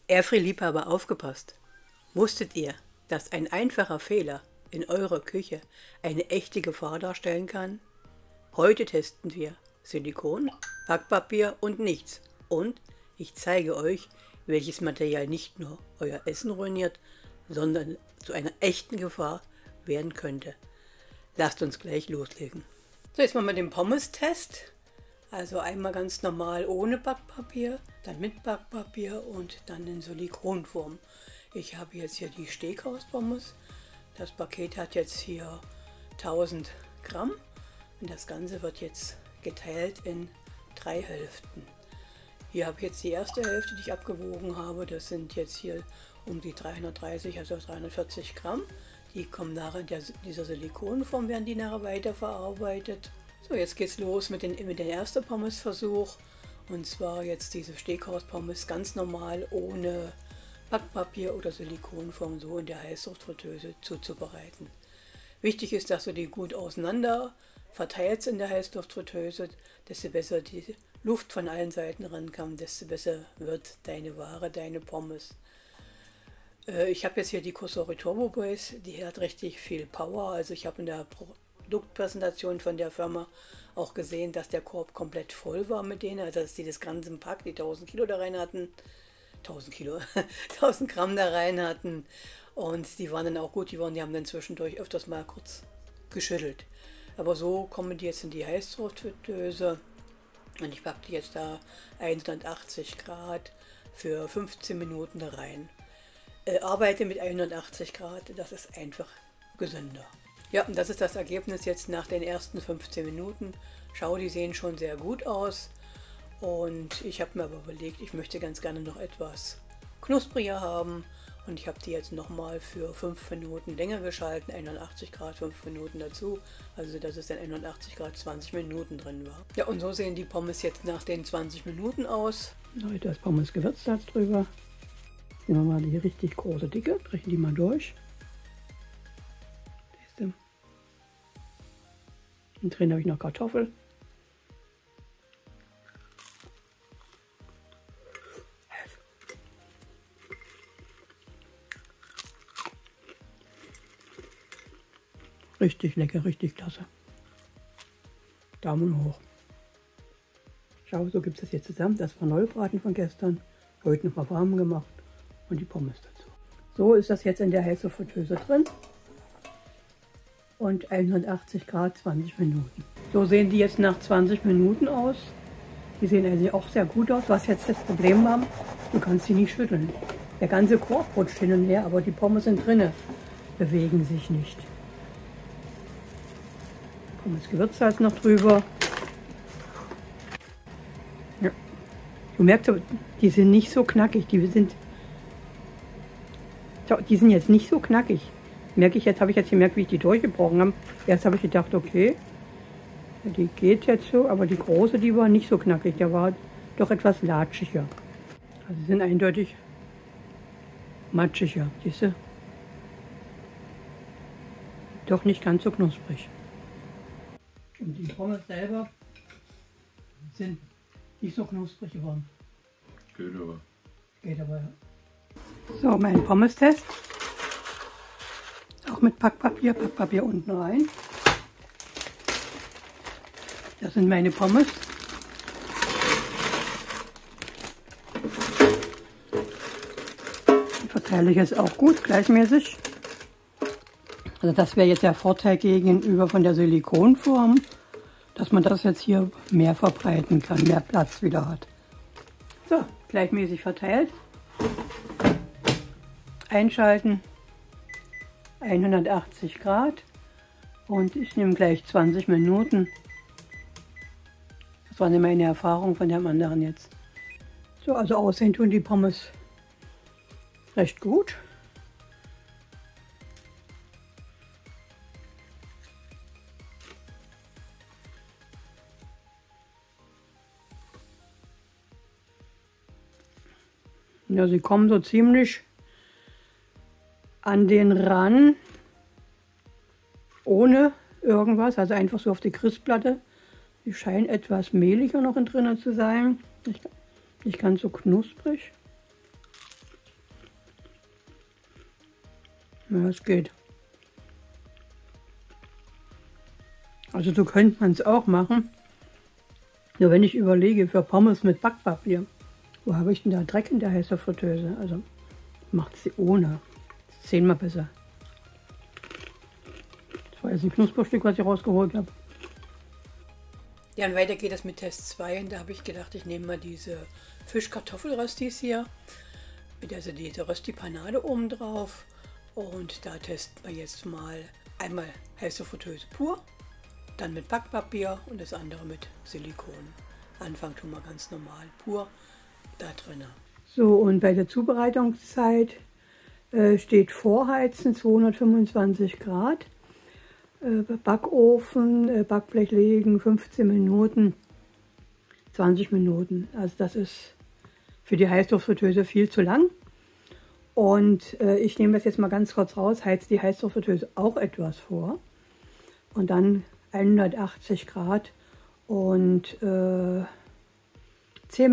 Airfree-Liebhaber, aufgepasst! Wusstet ihr, dass ein einfacher Fehler in eurer Küche eine echte Gefahr darstellen kann? Heute testen wir Silikon, Backpapier und nichts. Und ich zeige euch, welches Material nicht nur euer Essen ruiniert, sondern zu einer echten Gefahr werden könnte. Lasst uns gleich loslegen. So, jetzt machen wir den Pommes-Test. Also einmal ganz normal ohne Backpapier, dann mit Backpapier und dann in Silikonform. Ich habe jetzt hier die Steakhouse-Pommes. Das Paket hat jetzt hier 1000 Gramm und das Ganze wird jetzt geteilt in 3 Hälften. Hier habe ich jetzt die erste Hälfte, die ich abgewogen habe. Das sind jetzt hier um die 330, also 340 Gramm. Die kommen nachher in dieser Silikonform, werden die nachher weiterverarbeitet. So, jetzt geht's los mit dem ersten Pommesversuch. Und zwar jetzt diese Steakhouse-Pommes ganz normal ohne Backpapier oder Silikonform so in der Heißluftfritteuse zuzubereiten. Wichtig ist, dass du die gut auseinander verteilst in der Heißluftfritteuse. Desto besser die Luft von allen Seiten rankommt, desto besser wird deine Ware, deine Pommes. Ich habe jetzt hier die Cosori Turbo Base, die hat richtig viel Power. Also ich habe in der Produktpräsentation von der Firma auch gesehen, dass der Korb komplett voll war mit denen, also dass die das ganze Pack, die 1000 Kilo da rein hatten, 1000 Gramm da rein hatten und die waren dann auch gut, die haben dann zwischendurch öfters mal kurz geschüttelt. Aber so kommen die jetzt in die Heißluftfritteuse und ich packe die jetzt da 180 Grad für 15 Minuten da rein. Arbeite mit 180 Grad, das ist einfach gesünder. Ja, und das ist das Ergebnis jetzt nach den ersten 15 Minuten. Schau, die sehen schon sehr gut aus. Und ich habe mir aber überlegt, ich möchte ganz gerne noch etwas knuspriger haben. Und ich habe die jetzt nochmal für 5 Minuten länger geschalten, 81 Grad, 5 Minuten dazu. Also dass es dann 81 Grad 20 Minuten drin war. Ja, und so sehen die Pommes jetzt nach den 20 Minuten aus. Heute das Pommes-Gewürzsalz drüber. Nehmen wir mal die richtig große Dicke, brechen die mal durch. Und drin habe ich noch Kartoffel. Richtig lecker, richtig klasse. Daumen hoch. Schau, so gibt es das jetzt zusammen. Das war Neubraten von gestern. Heute nochmal warm gemacht. Und die Pommes dazu. So ist das jetzt in der Heißluftfritteuse drin. Und 180 Grad 20 Minuten. So sehen die jetzt nach 20 Minuten aus. Die sehen also auch sehr gut aus. Was jetzt das Problem haben, du kannst sie nicht schütteln. Der ganze Korb rutscht hin und her, aber die Pommes sind drinne, bewegen sich nicht. Pommes Gewürzsalz noch drüber. Ja. Du merkst, die sind nicht so knackig. Die sind jetzt nicht so knackig. Merke ich jetzt, habe ich jetzt gemerkt, wie ich die durchgebrochen habe. Erst habe ich gedacht, okay, die geht jetzt so, aber die große, die war nicht so knackig, der war doch etwas latschiger. Also sie sind eindeutig matschiger, siehst du? Doch nicht ganz so knusprig. Und die Pommes selber sind nicht so knusprig geworden. Geht aber. Geht aber, ja. So, mein Pommes-Test. Auch mit Backpapier unten rein. Das sind meine Pommes. Die verteile ich jetzt auch gut, gleichmäßig. Also das wäre jetzt der Vorteil gegenüber von der Silikonform, dass man das jetzt hier mehr verbreiten kann, mehr Platz wieder hat. So, gleichmäßig verteilt. Einschalten. 180 Grad und ich nehme gleich 20 Minuten. Das war meine Erfahrung von dem anderen jetzt. So, also aussehen tun die Pommes recht gut. Ja, sie kommen so ziemlich an den ran, ohne irgendwas, also einfach so auf die Grillplatte. Die scheinen etwas mehliger noch drin zu sein, nicht ganz so knusprig. Ja, es geht. Also so könnte man es auch machen. Nur wenn ich überlege, für Pommes mit Backpapier, wo habe ich denn da Dreck in der heißen Fritteuse? Also macht sie ohne. Das ist 10-mal besser. Das war jetzt ein Knusperstück, was ich rausgeholt habe. Ja, und weiter geht es mit Test 2. Und da habe ich gedacht, ich nehme mal diese Fisch-Kartoffel-Röstis hier. Mit diese Rösti-Panade oben drauf. Und da testen wir jetzt mal einmal heiße Fritteuse pur. Dann mit Backpapier und das andere mit Silikon. Anfang tun wir ganz normal, pur da drin. So, und bei der Zubereitungszeit steht Vorheizen 225 Grad. Backofen, Backblech legen 15 Minuten, 20 Minuten. Also das ist für die Heißluftfritteuse viel zu lang. Und ich nehme das jetzt mal ganz kurz raus, heize die Heißluftfritteuse auch etwas vor. Und dann 180 Grad und 10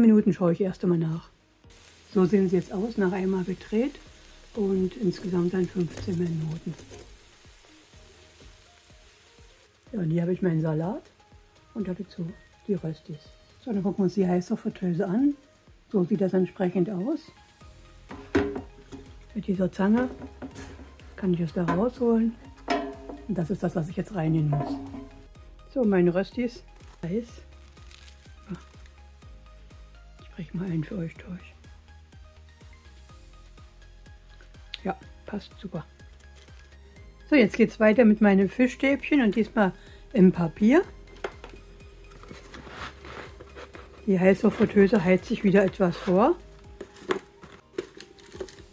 Minuten schaue ich erst einmal nach. So sehen sie jetzt aus, nach einmal gedreht und insgesamt dann 15 Minuten. Ja, und hier habe ich meinen Salat und dazu die Röstis. So, dann gucken wir uns die Heißluftfritteuse an. So sieht das entsprechend aus. Mit dieser Zange kann ich es da rausholen. Und das ist das, was ich jetzt reinnehmen muss. So, meine Röstis. Heiß. Ich breche mal einen für euch durch. Ja, passt super. So, jetzt geht es weiter mit meinen Fischstäbchen und diesmal im Papier. Die Heißluftfritteuse heizt sich wieder etwas vor.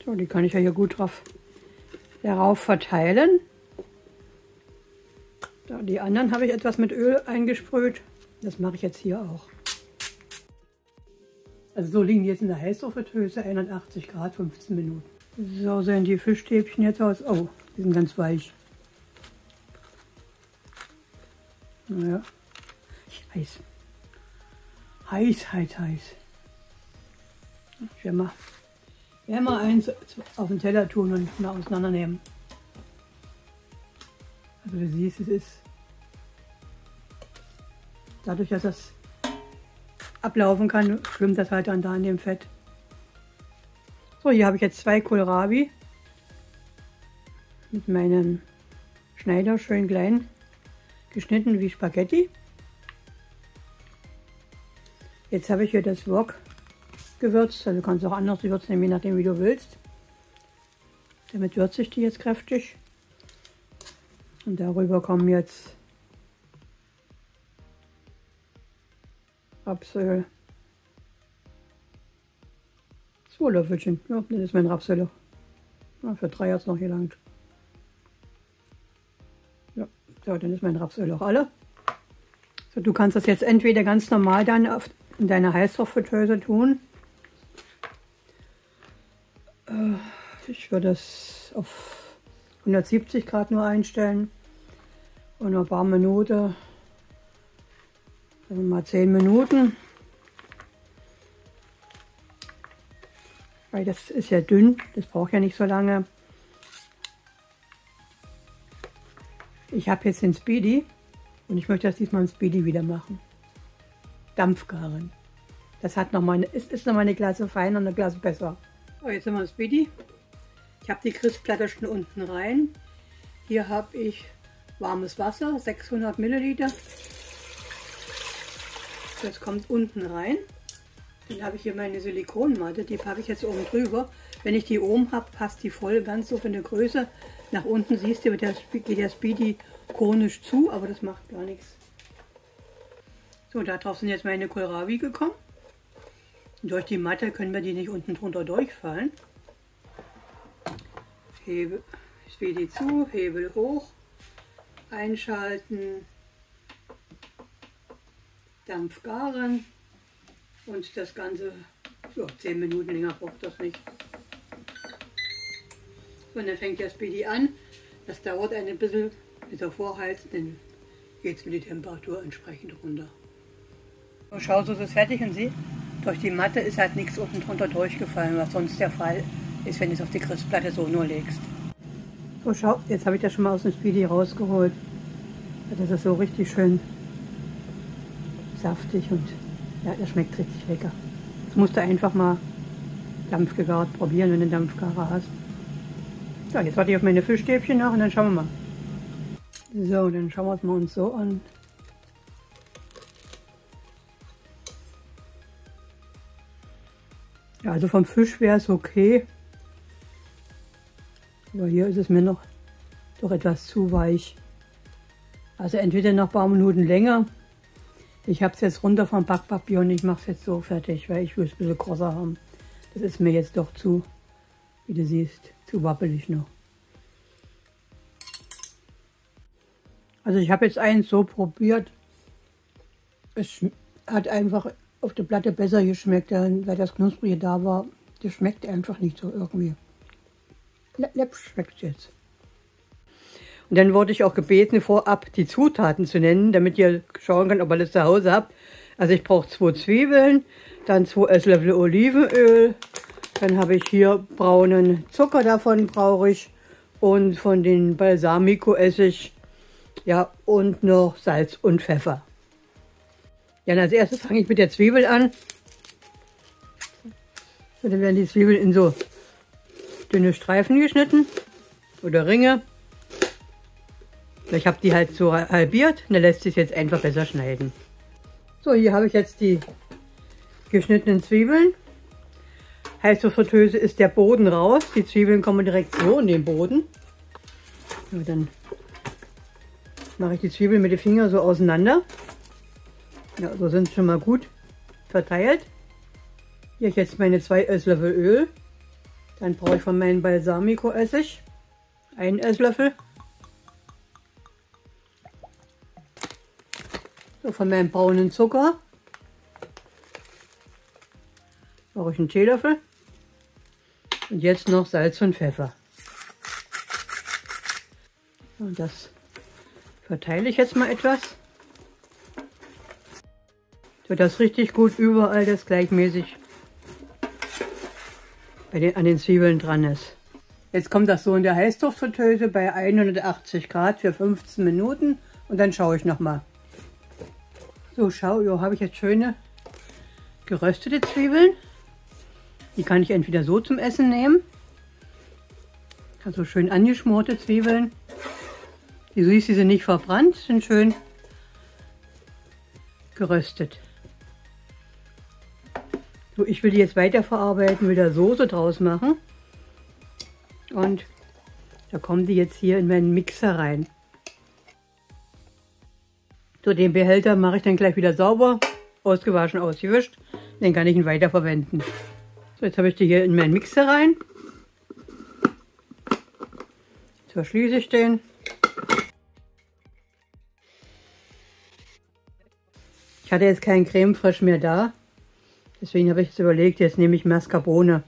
So, die kann ich ja hier gut darauf verteilen. So, die anderen habe ich etwas mit Öl eingesprüht. Das mache ich jetzt hier auch. Also so liegen die jetzt in der Heißluftfritteuse, 180 Grad, 15 Minuten. So sehen die Fischstäbchen jetzt aus. Oh, die sind ganz weich. Naja, heiß. Heiß, heiß, heiß. Ich werde mal eins auf den Teller tun und mal auseinandernehmen. Also du siehst, es ist dadurch, dass das ablaufen kann, schwimmt das halt dann da in dem Fett. So, hier habe ich jetzt 2 Kohlrabi mit meinem Schneider schön klein geschnitten wie Spaghetti. Jetzt habe ich hier das Wok gewürzt, also du kannst auch anders würzen, je nachdem wie du willst. Damit würze ich die jetzt kräftig. Und darüber kommen jetzt Rapsöl. 2 Löffelchen. Ja, das ist mein Rapsöl. Ja, für 3 hat es noch gelangt. Ja, so, dann ist mein Rapsöl auch alle. So, du kannst das jetzt entweder ganz normal dann in deine Heißluftfritteuse tun. Ich würde es auf 170 Grad nur einstellen und ein paar Minuten, also mal 10 Minuten, weil das ist ja dünn, das braucht ja nicht so lange. Ich habe jetzt den Speedy und ich möchte das diesmal im Speedy wieder machen. Dampfgaren. Das hat noch mal ist noch mal eine Klasse feiner und eine Klasse besser. So, jetzt sind wir im Speedy. Ich habe die Grillplatte schon unten rein. Hier habe ich warmes Wasser, 600 Milliliter. Das kommt unten rein. Dann habe ich hier meine Silikonmatte, die packe ich jetzt oben drüber. Wenn ich die oben habe, passt die voll ganz so von der Größe. Nach unten siehst du, geht der Speedy konisch zu, aber das macht gar nichts. So, darauf sind jetzt meine Kohlrabi gekommen. Und durch die Matte können wir die nicht unten drunter durchfallen. Hebel, Speedy zu, Hebel hoch, einschalten, Dampf garen und das Ganze, ja, 10 Minuten länger braucht das nicht. Und dann fängt der Speedy an. Das dauert ein bisschen mit der Vorheizen, dann geht es mit der Temperatur entsprechend runter. So, schau, so ist es fertig und sieh, durch die Matte ist halt nichts unten drunter durchgefallen, was sonst der Fall ist, wenn du es auf die Grillplatte so nur legst. So, schau, jetzt habe ich das schon mal aus dem Speedy rausgeholt. Das ist so richtig schön saftig und ja, das schmeckt richtig lecker. Das musst du einfach mal dampfgegart probieren, wenn du einen Dampfgarer hast. So, jetzt warte ich auf meine Fischstäbchen nach und dann schauen wir mal. So, dann schauen wir es mal uns so an. Ja, also vom Fisch wäre es okay. Aber hier ist es mir noch doch etwas zu weich. Also entweder noch ein paar Minuten länger. Ich habe es jetzt runter vom Backpapier und ich mache es jetzt so fertig, weil ich will es ein bisschen grosser haben. Das ist mir jetzt doch zu, wie du siehst, zu wappelig noch. Also ich habe jetzt eins so probiert. Es hat einfach auf der Platte besser geschmeckt, weil das Knusprige da war. Das schmeckt einfach nicht so irgendwie. Läppsch schmeckt es jetzt. Und dann wurde ich auch gebeten, vorab die Zutaten zu nennen, damit ihr schauen könnt, ob ihr das zu Hause habt. Also ich brauche 2 Zwiebeln, dann 2 Esslöffel Olivenöl, dann habe ich hier braunen Zucker, davon brauche ich, und von den Balsamico-Essig, ja, und noch Salz und Pfeffer. Ja, als erstes fange ich mit der Zwiebel an. So, dann werden die Zwiebeln in so dünne Streifen geschnitten oder Ringe. Ich habe die halt so halbiert und dann lässt sich jetzt einfach besser schneiden. So, hier habe ich jetzt die geschnittenen Zwiebeln. Heißt, zur Fritteuse ist der Boden raus. Die Zwiebeln kommen direkt so in den Boden. Und dann mache ich die Zwiebeln mit den Fingern so auseinander. Ja, so sind sie schon mal gut verteilt. Hier habe ich jetzt meine 2 Esslöffel Öl. Dann brauche ich von meinem Balsamico-Essig 1 Esslöffel. So, von meinem braunen Zucker brauche ich einen Teelöffel. Und jetzt noch Salz und Pfeffer. Und das verteile ich jetzt mal etwas, so dass richtig gut überall das gleichmäßig an den Zwiebeln dran ist. Jetzt kommt das so in der Heißluftfritteuse bei 180 Grad für 15 Minuten und dann schaue ich nochmal. So, schau, hier habe ich jetzt schöne geröstete Zwiebeln. Die kann ich entweder so zum Essen nehmen. Also schön angeschmorte Zwiebeln. Du siehst, die sind nicht verbrannt, sind schön geröstet. So, ich will die jetzt weiterverarbeiten, will da Soße draus machen. Und da kommen die jetzt hier in meinen Mixer rein. So, den Behälter mache ich dann gleich wieder sauber, ausgewaschen, ausgewischt. Dann kann ich ihn weiterverwenden. So, jetzt habe ich die hier in meinen Mixer rein. Jetzt verschließe ich den. Ich hatte jetzt keinen Creme Fraiche mehr da. Deswegen habe ich jetzt überlegt, jetzt nehme ich Mascarpone.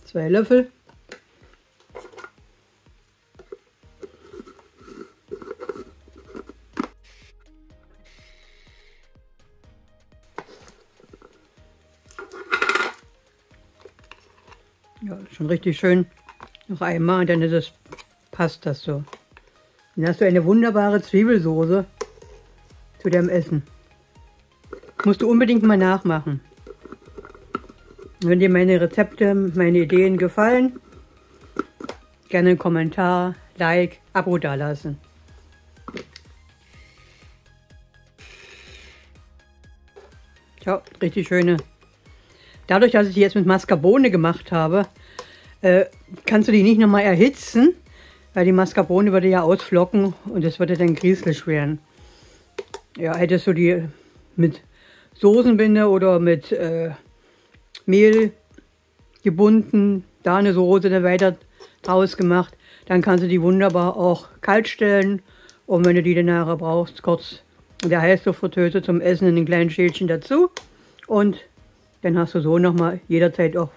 2 Löffel. Ja, schon richtig schön. Noch einmal und dann ist es, passt das so. Dann hast du eine wunderbare Zwiebelsoße zu deinem Essen. Musst du unbedingt mal nachmachen. Wenn dir meine Rezepte, meine Ideen gefallen, gerne einen Kommentar, Like, Abo dalassen. Tja, richtig schöne. Dadurch, dass ich die jetzt mit Mascarpone gemacht habe, kannst du die nicht nochmal erhitzen, weil die Mascarpone würde ja ausflocken und es würde dann grieselig werden. Ja, hättest du die mit Soßenbinde oder mit Mehl gebunden, da eine Soße dann weiter draus gemacht, dann kannst du die wunderbar auch kalt stellen und wenn du die dann nachher brauchst, kurz in der Heißluftfritteuse zum Essen in den kleinen Schälchen dazu und dann hast du so nochmal jederzeit auch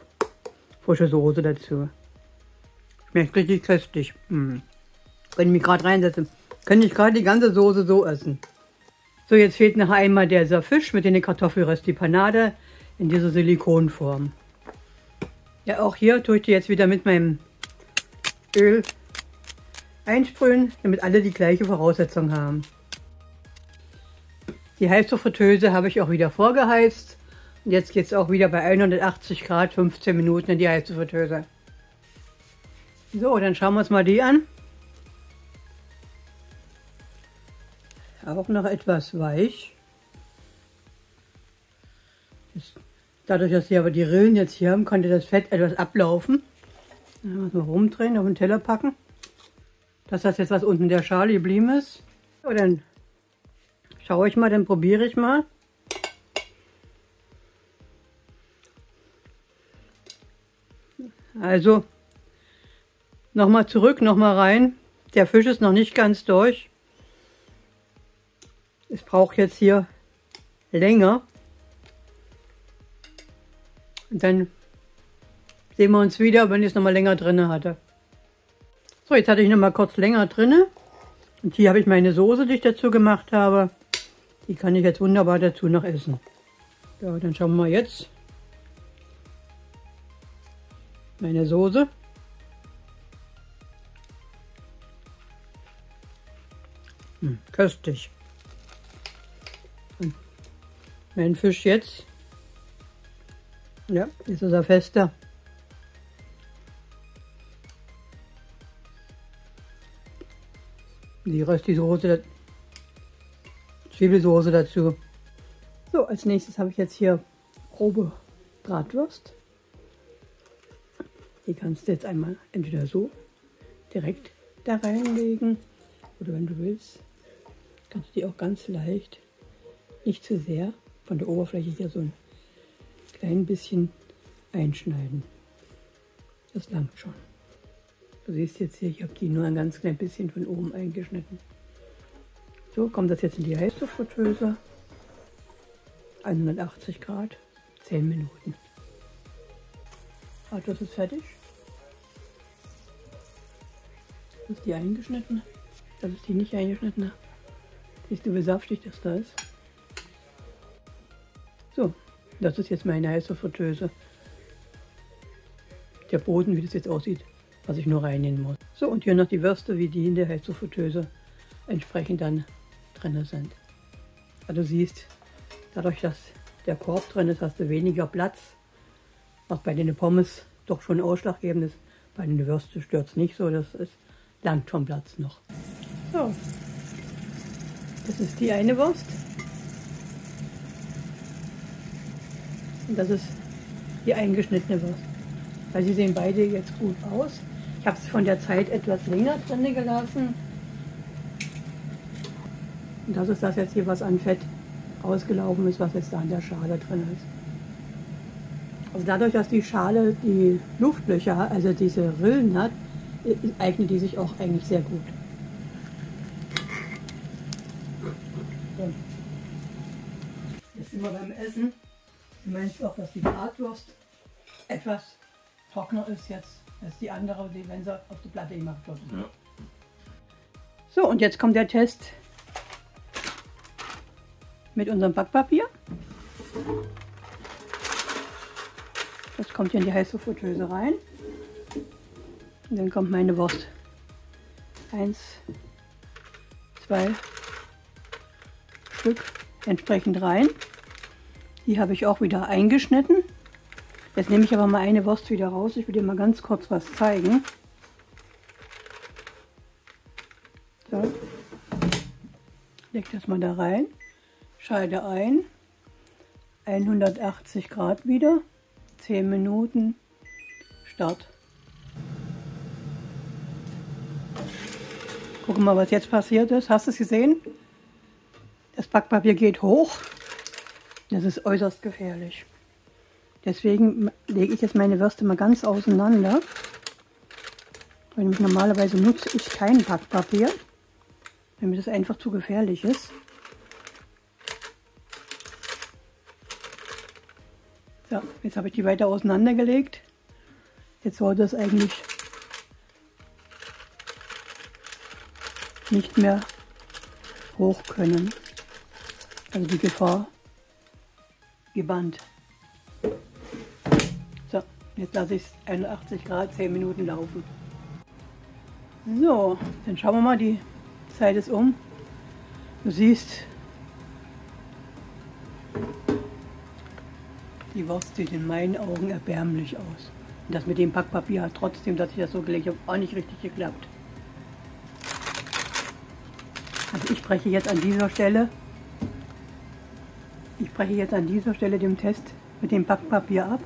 frische Soße dazu. Schmeckt richtig köstlich. Wenn ich mich gerade reinsetze, könnte ich gerade die ganze Soße so essen. So, jetzt fehlt noch einmal dieser Fisch mit den Kartoffelrösti Panade in dieser Silikonform. Ja, auch hier tue ich die jetzt wieder mit meinem Öl einsprühen, damit alle die gleiche Voraussetzung haben. Die heiße Fritteuse habe ich auch wieder vorgeheizt. Und jetzt geht es auch wieder bei 180 Grad 15 Minuten in die heiße Fritteuse. So, dann schauen wir uns mal die an. Auch noch etwas weich. Dadurch, dass sie aber die Rillen jetzt hier haben, konnte das Fett etwas ablaufen. Dann müssen wir rumdrehen, auf den Teller packen. Dass das jetzt was unten in der Schale geblieben ist. So, dann schaue ich mal, dann probiere ich mal. Also nochmal zurück, nochmal rein. Der Fisch ist noch nicht ganz durch. Es braucht jetzt hier länger. Und dann sehen wir uns wieder, wenn ich es nochmal länger drin hatte. So, jetzt hatte ich nochmal kurz länger drin. Und hier habe ich meine Soße, die ich dazu gemacht habe. Die kann ich jetzt wunderbar dazu noch essen. So, dann schauen wir mal jetzt. Meine Soße. Köstlich. Und mein Fisch jetzt. Ja, jetzt ist er fester. Die Rösti-Soße, Zwiebelsoße dazu. So, als nächstes habe ich jetzt hier grobe Bratwurst. Die kannst du jetzt einmal entweder so direkt da reinlegen oder wenn du willst, kannst du die auch ganz leicht, nicht zu sehr, von der Oberfläche hier so ein klein bisschen einschneiden. Das langt schon. Du siehst jetzt hier, ich habe die nur ein ganz klein bisschen von oben eingeschnitten. So kommt das jetzt in die heiße Fritteuse. 180 Grad, 10 Minuten. Ah, das ist fertig. Das ist die eingeschnitten. Das ist die nicht eingeschnittene. Siehst du, wie saftig das da ist? So, das ist jetzt meine heiße Fritteuse. Der Boden, wie das jetzt aussieht, was ich nur reinnehmen muss. So, und hier noch die Würste, wie die in der heiße Fritteuse entsprechend dann drin sind. Also du siehst, dadurch, dass der Korb drin ist, hast du weniger Platz, was bei den Pommes doch schon ausschlaggebend ist. Bei den Würsten stört es nicht so, das ist langt vom Platz noch. So, das ist die eine Wurst. Und das ist die eingeschnittene Wurst. Weil sie sehen beide jetzt gut aus. Ich habe es von der Zeit etwas länger drin gelassen. Und das ist das jetzt hier, was an Fett ausgelaufen ist, was jetzt da in der Schale drin ist. Also dadurch, dass die Schale die Luftlöcher hat, also diese Rillen hat, eignet die sich auch eigentlich sehr gut. So. Jetzt sind wir beim Essen. Du meinst auch, dass die Bratwurst etwas trockener ist jetzt als die andere, wenn sie auf die Platte gemacht wird. Ja. So, und jetzt kommt der Test mit unserem Backpapier. Das kommt hier in die heiße Fritteuse rein. Und dann kommt meine Wurst. 1, 2 Stück entsprechend rein. Die habe ich auch wieder eingeschnitten. Jetzt nehme ich aber mal eine Wurst wieder raus. Ich will dir mal ganz kurz was zeigen. So. Leg das mal da rein. Schalte ein. 180 Grad wieder. 10 Minuten. Start. Gucken wir mal, was jetzt passiert ist. Hast du es gesehen? Das Backpapier geht hoch. Das ist äußerst gefährlich. Deswegen lege ich jetzt meine Würste mal ganz auseinander. Weil nämlich normalerweise nutze ich kein Backpapier, weil mir das einfach zu gefährlich ist. So, jetzt habe ich die weiter auseinandergelegt. Jetzt sollte es eigentlich nicht mehr hoch können. Also die Gefahr gebannt. So, jetzt lasse ich es 81 Grad 10 Minuten laufen. So, dann schauen wir mal, die Zeit ist um. Du siehst, die Wurst sieht in meinen Augen erbärmlich aus. Und das mit dem Backpapier hat trotzdem, dass ich das so gelegt habe, auch nicht richtig geklappt. Also ich breche jetzt an dieser Stelle den Test mit dem Backpapier ab.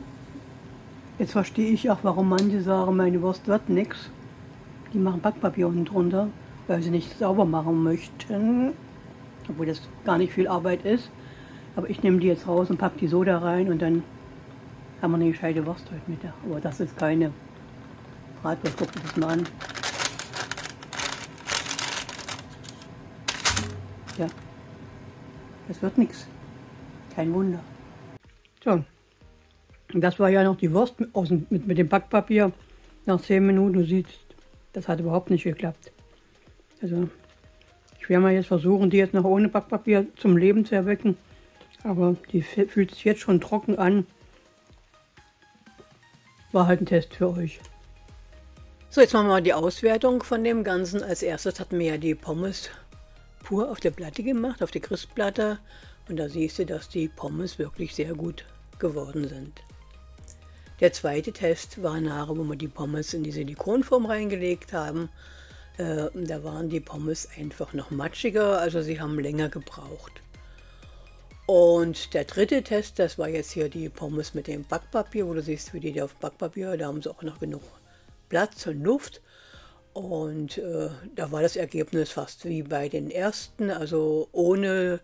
Jetzt verstehe ich auch, warum manche sagen, meine Wurst wird nichts. Die machen Backpapier unten drunter, weil sie nicht sauber machen möchten. Obwohl das gar nicht viel Arbeit ist. Aber ich nehme die jetzt raus und packe die so da rein und dann haben wir eine gescheite Wurst heute Mittag. Aber das ist keine Bratwurst. Guck dir das mal an. Ja, das wird nichts. Kein Wunder. So, und das war ja noch die Wurst mit dem Backpapier. Nach 10 Minuten, du siehst, das hat überhaupt nicht geklappt. Also, ich werde mal jetzt versuchen, die jetzt noch ohne Backpapier zum Leben zu erwecken. Aber die fühlt sich jetzt schon trocken an. War halt ein Test für euch. So, jetzt machen wir mal die Auswertung von dem Ganzen. Als erstes hatten wir ja die Pommes pur auf der Platte gemacht, auf der Crispplatte. Und da siehst du, dass die Pommes wirklich sehr gut geworden sind. Der zweite Test war nachher, wo wir die Pommes in die Silikonform reingelegt haben. Da waren die Pommes einfach noch matschiger, also sie haben länger gebraucht. Und der dritte Test, das war jetzt hier die Pommes mit dem Backpapier, wo du siehst, wie die auf Backpapier, da haben sie auch noch genug Platz und Luft. Und da war das Ergebnis fast wie bei den ersten, also ohne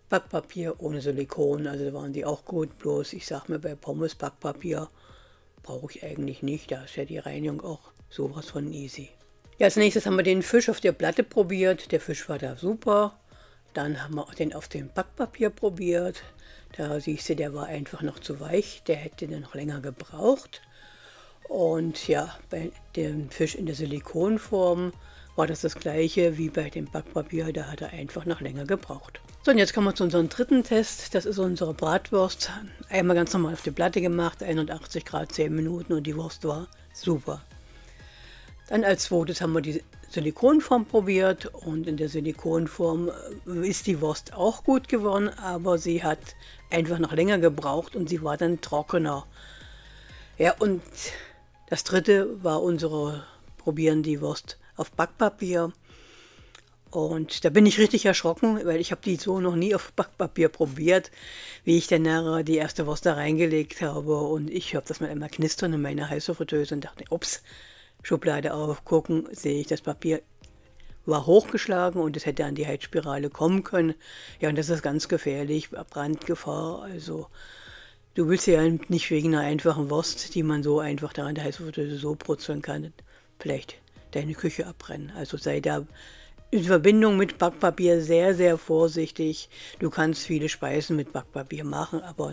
Backpapier, ohne Silikon, also da waren die auch gut, bloß ich sag mir, bei Pommes Backpapier brauche ich eigentlich nicht, da ist ja die Reinigung auch sowas von easy. Ja, als nächstes haben wir den Fisch auf der Platte probiert, der Fisch war da super. Dann haben wir den auf dem Backpapier probiert. Da siehst du, der war einfach noch zu weich. Der hätte dann noch länger gebraucht. Und ja, bei dem Fisch in der Silikonform war das gleiche wie bei dem Backpapier. Da hat er einfach noch länger gebraucht. So, und jetzt kommen wir zu unserem dritten Test. Das ist unsere Bratwurst. Einmal ganz normal auf die Platte gemacht, 81 Grad, 10 Minuten und die Wurst war super. Dann als zweites haben wir die Silikonform probiert und in der Silikonform ist die Wurst auch gut geworden, aber sie hat einfach noch länger gebraucht und sie war dann trockener. Ja, und das dritte war probieren die Wurst auf Backpapier. Und da bin ich richtig erschrocken, weil ich habe die so noch nie auf Backpapier probiert, wie ich dann nachher die erste Wurst da reingelegt habe. Und ich habe das mal einmal knistern in meiner Heißluftfritteuse und dachte, ups, Schublade aufgucken, sehe ich, das Papier war hochgeschlagen und es hätte an die Heizspirale kommen können. Ja, und das ist ganz gefährlich, Brandgefahr. Also du willst ja nicht wegen einer einfachen Wurst, die man so einfach da an der Heißluftfritteuse so brutzeln kann, vielleicht deine Küche abbrennen. Also sei da in Verbindung mit Backpapier sehr, sehr vorsichtig. Du kannst viele Speisen mit Backpapier machen, aber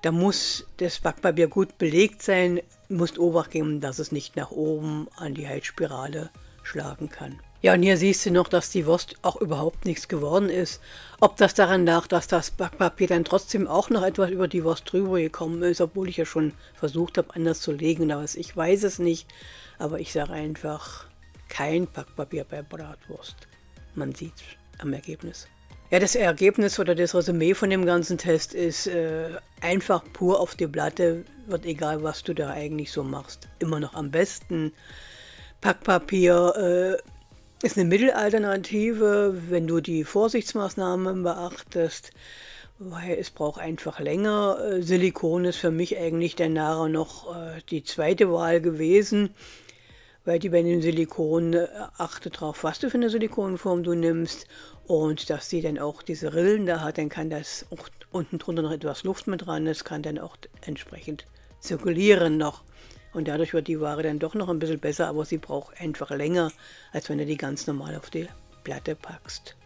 da muss das Backpapier gut belegt sein, musst Obacht geben, dass es nicht nach oben an die Heizspirale schlagen kann. Ja, und hier siehst du noch, dass die Wurst auch überhaupt nichts geworden ist. Ob das daran lag, dass das Backpapier dann trotzdem auch noch etwas über die Wurst drüber gekommen ist, obwohl ich ja schon versucht habe, anders zu legen. Aber ich weiß es nicht, aber ich sage einfach, kein Backpapier bei Bratwurst. Man sieht es am Ergebnis. Ja, das Ergebnis oder das Resümee von dem ganzen Test ist einfach pur auf die Platte, wird egal, was du da eigentlich so machst, immer noch am besten. Backpapier ist eine Mittelalternative, wenn du die Vorsichtsmaßnahmen beachtest, weil es braucht einfach länger. Silikon ist für mich eigentlich dann nachher noch die zweite Wahl gewesen. Weil die bei dem Silikon achte darauf, was du für eine Silikonform du nimmst und dass die dann auch diese Rillen da hat, dann kann das auch unten drunter noch etwas Luft mit dran, das kann dann auch entsprechend zirkulieren noch und dadurch wird die Ware dann doch noch ein bisschen besser, aber sie braucht einfach länger, als wenn du die ganz normal auf die Platte packst.